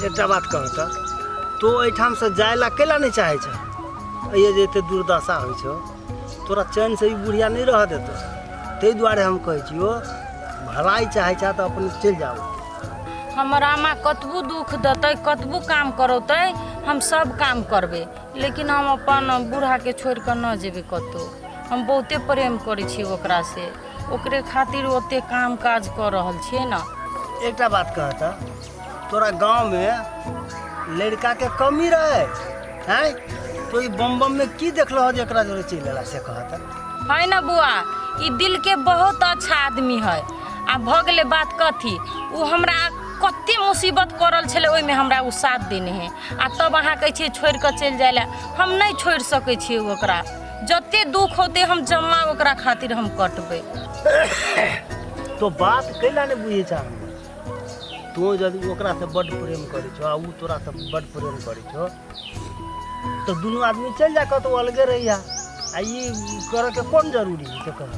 एक बात कहता तो एठाम से जाए ला केला नहीं चाहे छ ये जे एते दुर्दशा होइ छ तोरा चैन से ई बुढ़िया नहीं रह देतो ते दुआरे हम कहै छियो भलाई चाहे छ तो अपन चल जाओ। हमारा माँ कतबू दुख देते कतबू काम करौते हम सब काम करबे लेकिन हम अपन बूढ़ा के छोड़ कर न जेबे कतो। हम बहुते प्रेम करे छी ओकरा से ओकरे खातिर ओते काम काज कर रहल छिए ना। एक बात कहता तोरा गांव में लड़का के कमी रहे हैं तो ई बम में की देखलो जे एकरा जोरे चलेला से कहता है ना बुआ ई दिल के बहुत अच्छा आदमी है। आ भगले बात कथी उ हमरा कते मुसीबत करल छले ओइ में हमरा उ साथ देने है आ तब अहाँ कहै छी छोड़ के चल जाइला हम नहीं छोड़ सकै छी ओकरा जते दुख होते हम जम्मा ओकरा खातिर हम कटबे। तो बात कैला ने बुझे छ तू यदि ओकरा से बड़ प्रेम करे छ आ उ तोरा से बड़ प्रेम करे छ तो दोनों आदमी चल जा तो अलगे रहिया आ ई करे के कौन जरूरी है से कह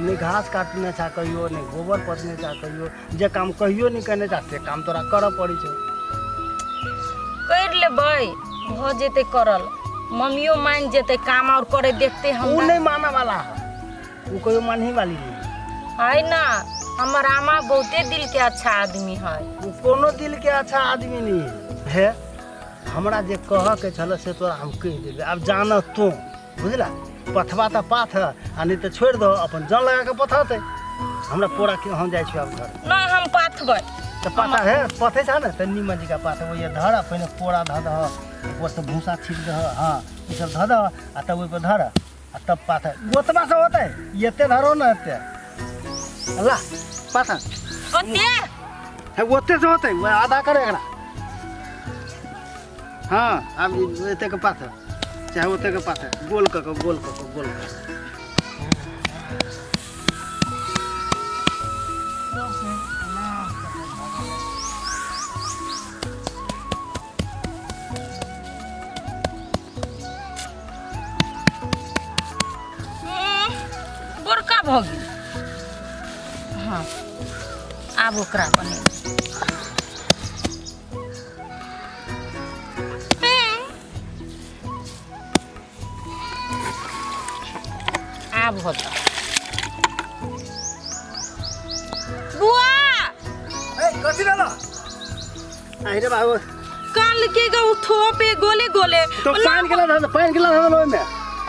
ने घास काटने चा कहियो ने गोबर पथने चा कहियो जे काम कहियो नहीं करने चा से काम तोरा कर पड़ी छ कर लेबै भ जेते करल मम्मियो मान जेते काम और करे देखते हम उ नहीं माना वाला है उ कहियो मानही वाली नहीं है ना। हमर आमा बहुते दिल के अच्छा आदमी है उ कोनो दिल के अच्छा आदमी नहीं है हमरा जे कह के छल से तोरा हम कह देबे अब जान तू बुझला पथवा तो पाथ आ नहीं तो छोड़ दो अपन जान लगा के पथते हमरा पूरा के हम जाय छी अब घर ना हम पाथबै तो पाथा है पथे छ ना त नीमन जी का पाथ वो ये धर पहले पोड़ा ध द ऊपर से भूसा छीट द हां ई सब ध द आ तब ओइ पर धर आ तब पाथ गोतबा से होतै एते धरो ना एते अल्लाह पाथा कते है ओते से होतै वो आधा करे एकरा हां अब एते के पाथ चाहे ओते के पाथ गोल क गोल बड़का भ गेल। हाँ आब ओकरा बने आब होता बुआ ए कथि भेलो आई रे बाबू काल के गो थोपे गोले गोले तो पानी गिला था में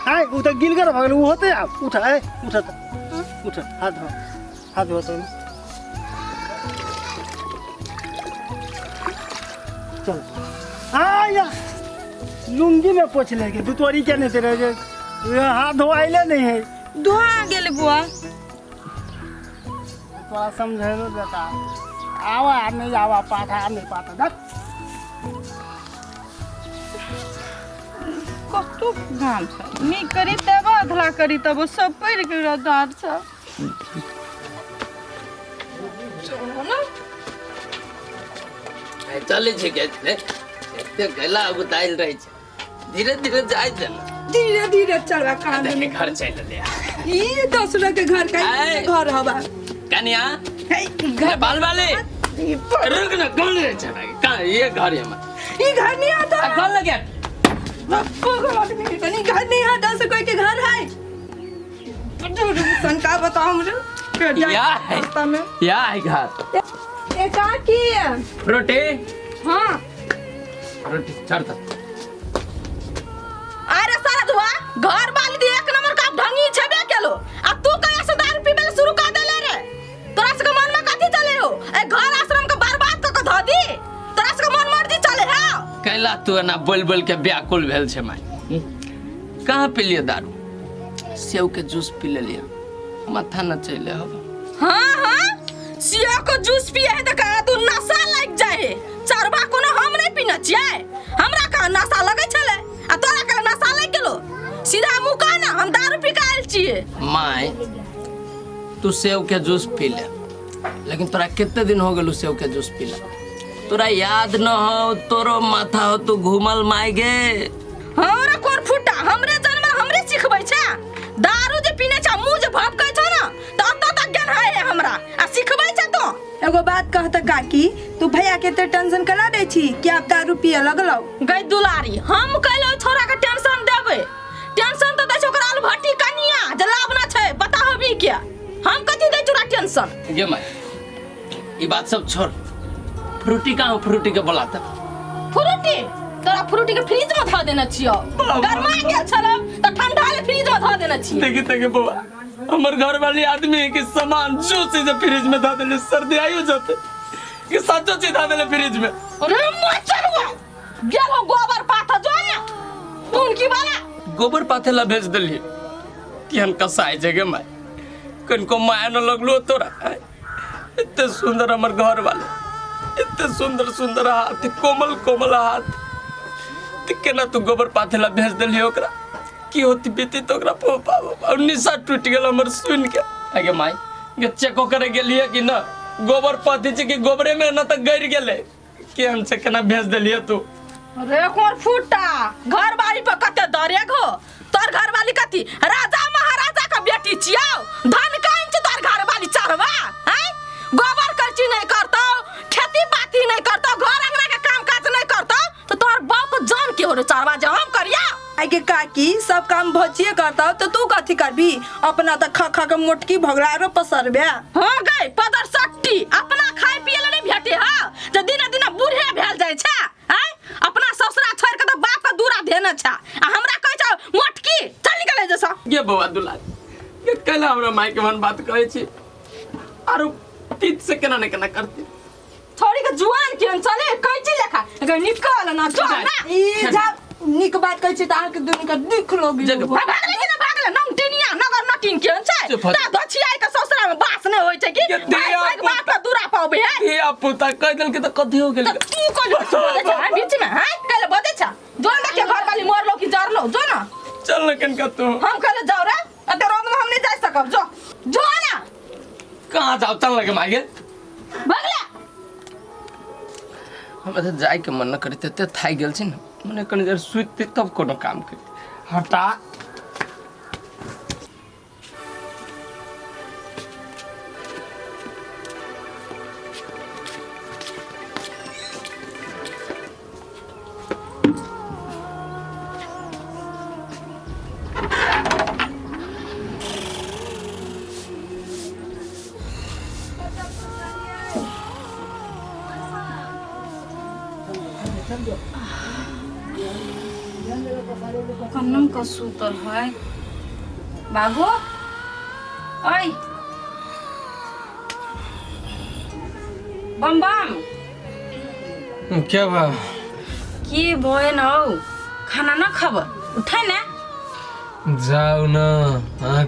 आय उ तो गिल कर भगल उ होते आप उठ आए उठ हाथ धो तो चल आया लुंगी में पोछ लेके तू तोरी क्या नहीं तेरे जो हाथ धोआइले नहीं है धोआ गेल बुआ थोड़ा समझे लो बेटा आवा नहीं आवा पाठा नहीं पाता देख कतो गाम छ मी करी तब अधला करी तब सब पड़ के रदार छ चले छे के एते गला उताइल रहे छे धीरे धीरे जाय छ धीरे धीरे चलवा काम देखे घर चल ले ये दूसरा के घर का घर हवा कन्या घर बाल वाले रुक ना कौन रे छना का ये घर है मत ये घर नहीं आता कौन लगे नहीं घर नहीं आता से कोई के घर है संका बताओ मुझे या है घर ये का की रोटी हां रोटी चढ़ता अरे सारा दुआ घर वाली दी एक नंबर का ढंगी छबे केलो आ तू कया से दारू पीबे शुरू कर देले रे तोरा से मन में कथि चले हो ए घर आश्रम के बर्बाद क ध दी तोरा से मन मर्जी चले है कैला तू ना बोल बोल के व्याकुल भेल छे माय कहां पी लियो दारू सेव के जूस पी ले लिया माथा न चले हो हां सेव को जूस पिए है त का तू नशा लग जाए चरबा कोनो हम नहीं पीना चाहिए हमरा का नशा लगे छले आ तोरा का नशा लग गेलो सीधा मुंह का ना हम दारू पी के आइल छिए माय तू सेव के जूस पी ले लेकिन तोरा कितने दिन हो गेलू सेव के जूस पीला तोरा याद न हो तोरो माथा हो तू घूमल माय गे हमरा कोन फुटा हमरे जन्म हमरे सिखबै छ दारू जे पीने छ मुंह जे भपकै छ न त तक ज्ञान है हमरा आ सिखबै छ तो एगो बात कहता काकी, तू भैया के ते टेंशन कला दे छी कि आप दारू पिए लगलो। गई दुलारी, हम कहलो छोरा के टेंशन देबे, टेंशन तो दै ओकरा अलभट्टी कनिया जलाब ना छै, पता होबी क्या हम कथि दै छोरा टेंशन। ये मैं ये बात सब छोड़, फ्रूटी कहाँ हो? फ्रूटी के बोलाता फ्रूटी तोरा फ्रूटी के फ्रिज में धऽ देने छियो, गरमा गेल छलो त ठंडा ले फ्रिज में धऽ देने छियो। देखिए बाबा, हमर घर वाली आदमी के सामान जो चीज फ्रिज में धऽ देले सर्दी आयु जाते कि साचो चीज धऽ देले फ्रिज में। अरे मचरवा गेलो गोबर पाथा जो ना तून की वाला गोबर पाथे ला भेज दिलिए कि हम कसाई जगह में कनको माया न लगलो तोरा। इतने सुंदर हमर घर वाले, इतने सुंदर सुंदर हाथ, कोमल कोमल हाथ, केना तू गोबर पाथे ला भेज दिलिए ओकरा की होती बीती तो ओकरा और निशा टूट गेल हमर सुन के। आगे माई ये चेको करे गेलिए कि ना गोबर पाथी छै कि गोबरे में न त गिर गेले कि हम से केना भेज दिलिए तू। अरे कौन फूटा घर वाली पे कते दरेग हो, तोर घर वाली कथी राजा महाराजा का बेटी छियो, धन काइन छ तोर घर वाली चरवा हैं? गोबर करची नहीं करतो, खेती बाती नहीं करतो, घर अंगना के काम काज नहीं करतो, तो तोर बाप जान के हो रे चरवा जे हम करिया। आगे काकी सब काम भजिए करता तो तू कथी करबी? अपना त खा खा के मोटकी भगलारो पसरबे। हो गई पदर सट्टी, अपना खाए पिए ले नहीं भेटे हा, जे दिने दिने बूढ़े भेल जाय छै हैं? अपना ससुरा छोड़ के त बाप का दूरा देना छै, आ हमरा कहै छ मोटकी चल निकले जैसा। ये बवा दुलार ये कल हमरा माई के मन बात कहै छी आरो तीत से केना ने केना करती छोड़ी के जुआन केन चले कैची लेखा अगर निकल ना जो ना ई जा निक बात कहै छी त अहाँ के दुनु के दुख लोगी। भागले नम टिनिया नगर नटिन केन छै ता दछियाई के ससुरा में बास ने होय छै कि बाप का दूरा पाबे है। ये पुता कह देल के त कथि हो गेल तू को बोले छ बीच में हैं कल बदे छ जो ना के घर वाली मरलो कि जरलो जो ना चल न कन का तू हम कल जाओ रे अते रोड में हम नहीं जा सकब जो जो ना कहां जाओ चल लगे मागे भागले हम त जाय के मन न करे ते थाई गेल छी न मने कनी देर सुइत तब कोनो काम कर हटा। कन्नम का सूतल है बाबू। ओए बम बम क्या बा? की भए न हौ, खाना न खब उठे ना जाओ ना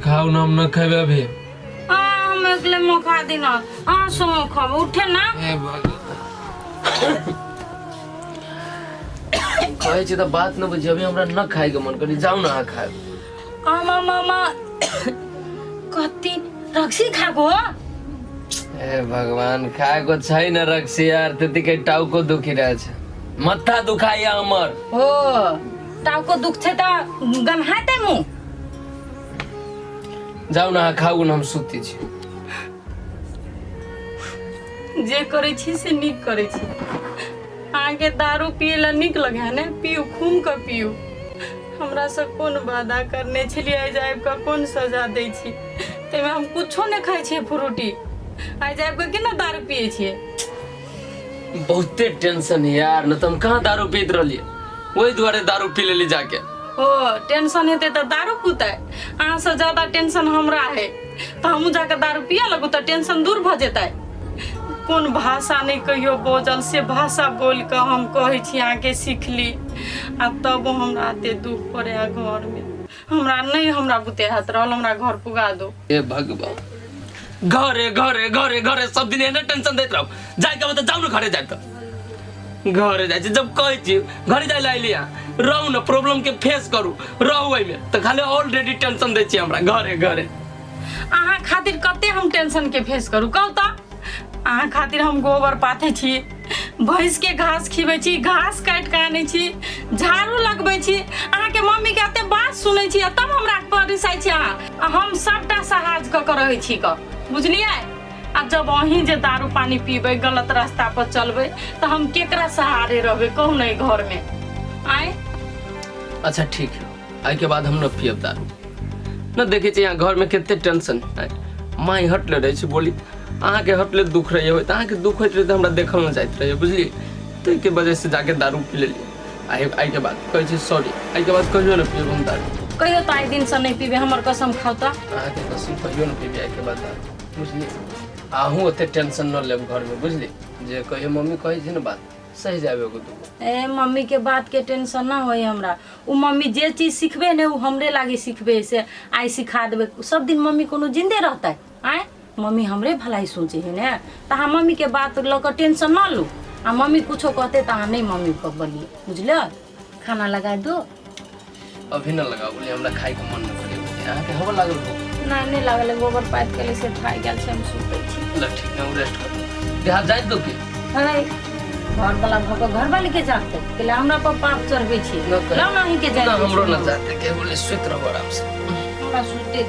खाओ ना, हम न खेबे अभी। हम एकले मखा दिन सो खब उठे ना। ए भगवान कहै छी त बात न बुझी, अभी हमरा न खाए के मन करी, जाऊ ना खाए। मामा कति रक्सी खाको। ए भगवान खाएको छैन रक्सी यार, त्यतिकै टाउको दुखिरहेछ, मत्था दुखाइ हमर। ओ टाउको दुख्छ त गन्हाते मु जाऊ ना खाऊ न, हम सुती छी। जे करे छी से नीक करे छी। आगे दारू पिए ला नीक लगे ने, पियो खूम के पियो। हमरा से कोन वादा करने छलिए जायब का कोन सजा दै छी, तेमे हम कुछो ने खाइ छी फ्रूटी, आइ जायब के केना दारू पिए छिए। बहुते टेंशन है यार, न त हम कहाँ दारू पीत रहलिए, वही दुआरे दारू पी लेली जाके। ओ टेंशन हेते त दारू पुतै, अहाँ से ज्यादा टेंशन हमरा है त हमहू जाके दारू पिए लगू त टेंशन दूर भ जेतै। कोन भाषा नहीं कहियो बोझल से भाषा बोल के हम कहै छी आगे सीखली, आ तब हमरा एते दुख पड़े घर में। हमरा नहीं हमरा बुते हाथ रहल, हमरा घर पुगा दो। ए भगवान, घरे घरे घरे घरे सब दिन एने टेंशन देत रहब, जाय के बता जाऊ न घरे जाय त घरे जाय छी। जब कहै छी घरे जाय ला आइलिया रहू न, प्रॉब्लम के फेस करू, रहू एमे त खाली ऑलरेडी टेंशन दै छी हमरा घरे घरे। अहाँ खातिर कते हम टेंशन के फेस करू कहू त। अहाँ खातिर हम गोबर पाथे छी, भैंस के घास खिबै छी, घास काट के आनै छी, झाड़ू लगबै छी, अहाँ के मम्मी के एते बात सुनै छी, तब हमरा परिसाइ छी अहाँ। हम सबटा सहाज क के रहै छी क, बुझलियै? आ जब अहीं जे दारू पानी पीबे गलत रास्ता पर चलबे तो हम केकरा सहारे रहबे कहू नहीं घर में आए। अच्छा ठीक है, आई के बाद हम न पियब दारू न। देखे छी यहाँ घर में कितने टेंशन है, माई हटले रहे छी बोली अहाँ के हटले दुख रही हो, अहाँ के दुख होते रहे तो हमरा देखल न जाइत रहे बुझलिए, तो के वजह से जाके दारू पी लेलिए। आई के बाद कहे छी सॉरी, आई के बाद कहियो न पियब हम दारू, कहियो तो आई दिन से नहीं पीबे, हमर कसम खाओ तो। अहाँ के कसम कहियो न पीबे आई के बाद दारू बुझलिए। आहू ओते टेंशन न लेब घर में बुझलिए, जे कहियो मम्मी कहे छी न बात सही जाबे को तू। ए मम्मी के बात के टेंशन ना होई हमरा, उ मम्मी जे चीज सिखबे ने उ हमरे लागे सिखबे, से आई सिखा देबे। सब दिन मम्मी कोनो जिंदे रहता है आए, मम्मी हमरे भलाई सोचे है ने, तो हाँ मम्मी के बात लकर टेंशन ना लू। आ मम्मी कुछो कहते तो हाँ नहीं मम्मी को बोलिए बुझल। खाना लगा दो। अभी न लगा बोले हमरा खाए के मन न करे, अहाँ के हवा लागल हो नहीं लागल, गोबर पाइप के से खाई गेल छै, हम सुतै छी। ल ठीक है, रेस्ट कर देहात जाइत दो के है घर वाला भग घर वाले के जाते के हमरा पर पाप चढ़बे छी, न कर। लाओ नहीं के जाए हमरो न जाते के बोले सुत रहो आराम से। हमरा सुते